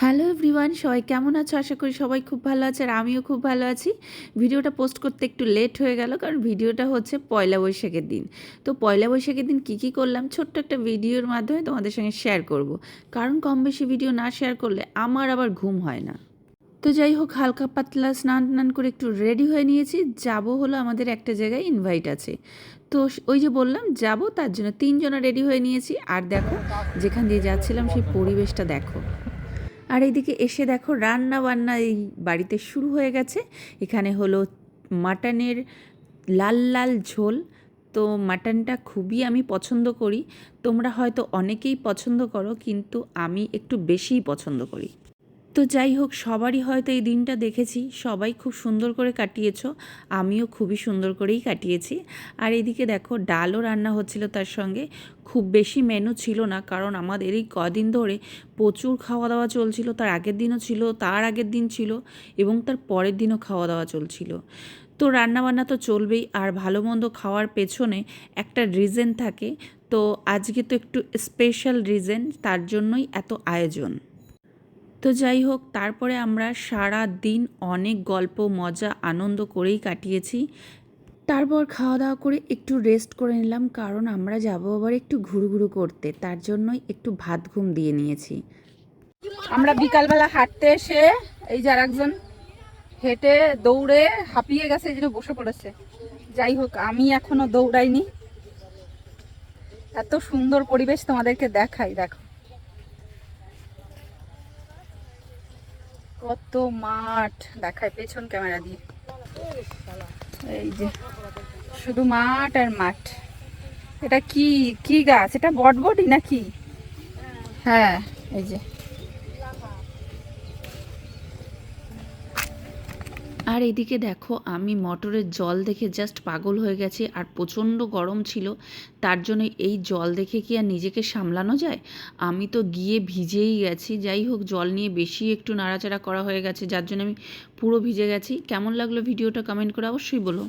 Hello everyone, সবাই কেমন আছো? আশা করি সবাই খুব ভালো আছে আর আমিও খুব ভালো আছি। ভিডিওটা পোস্ট করতে একটু লেট হয়ে গেল, কারণ ভিডিওটা হচ্ছে পয়লা বৈশাখের দিন। তো পয়লা বৈশাখের দিন কী কী করলাম ছোট্ট একটা ভিডিওর মাধ্যমে তোমাদের সঙ্গে শেয়ার করব, কারণ কম বেশি ভিডিও না শেয়ার করলে আমার আবার ঘুম হয় না। তো যাই হোক, হালকা পাতলা স্নান টান করে একটু রেডি হয়ে নিয়েছি। যাব হলো আমাদের একটা জায়গায় ইনভাইট আছে। তো ওই যে বললাম যাব, তার জন্য তিনজনা রেডি হয়ে নিয়েছি। আর দেখো, যেখান দিয়ে যাচ্ছিলাম সেই পরিবেশটা দেখো। আর এইদিকে এসে দেখো রান্না বান্না এই বাড়িতে শুরু হয়ে গেছে। এখানে হলো মাটনের লাল লাল ঝোল। তো মাটনটা খুবই আমি পছন্দ করি। তোমরা হয়তো অনেকেই পছন্দ করো, কিন্তু আমি একটু বেশিই পছন্দ করি। তো যাই হোক, সবারই হয়তো এই দিনটা দেখেছি, সবাই খুব সুন্দর করে কাটিয়েছো, আমিও খুবই সুন্দর করেই কাটিয়েছি। আর এদিকে দেখো ডালও রান্না হচ্ছিল তার সঙ্গে। খুব বেশি মেনু ছিল না, কারণ আমাদের এই কদিন ধরে প্রচুর খাওয়া দাওয়া চলছিল। তার আগের দিনও ছিল, তার আগের দিন ছিল, এবং তার পরের দিনও খাওয়া দাওয়া চলছিল। তো রান্নাবান্না তো চলবেই, আর ভালো মন্দ খাওয়ার পেছনে একটা রিজন থাকে। তো আজকে তো একটু স্পেশাল রিজন, তার জন্যই এত আয়োজন। তো যাই হোক, তারপরে আমরা সারা দিন অনেক গল্প মজা আনন্দ করেই কাটিয়েছি। তারপর খাওয়া দাওয়া করে একটু রেস্ট করে নিলাম, কারণ আমরা যাবো আবার একটু ঘুরু করতে, তার জন্যই একটু ভাত ঘুম দিয়ে নিয়েছি। আমরা বিকালবেলা হাঁটতে এসে এই যে আরেকজন হেঁটে দৌড়ে হাঁপিয়ে গেছে, এই জন্য বসে পড়েছে। যাই হোক, আমি এখনো দৌড়াইনি। এত সুন্দর পরিবেশ তোমাদেরকে দেখাই, দেখো কত মাঠ দেখায় পেছন ক্যামেরা দিয়ে। এই যে শুধু মাঠ আর মাঠ। এটা কি কি গাছ? এটা বটবটি নাকি? হ্যাঁ, এই যে আর এদিকে দেখো, আমি মটরের জল দেখে জাস্ট পাগল হয়ে গেছি। আর প্রচণ্ড গরম ছিল, তার জন্য এই জল দেখে কি আর নিজেকে সামলানো যায়? আমি তো গিয়ে ভিজেই গেছি। যাই হোক, জল নিয়ে বেশি একটু নাড়াচাড়া করা হয়ে গেছে, যার জন্য আমি পুরো ভিজে গেছি। কেমন লাগলো ভিডিওটা কমেন্ট করে অবশ্যই বলো।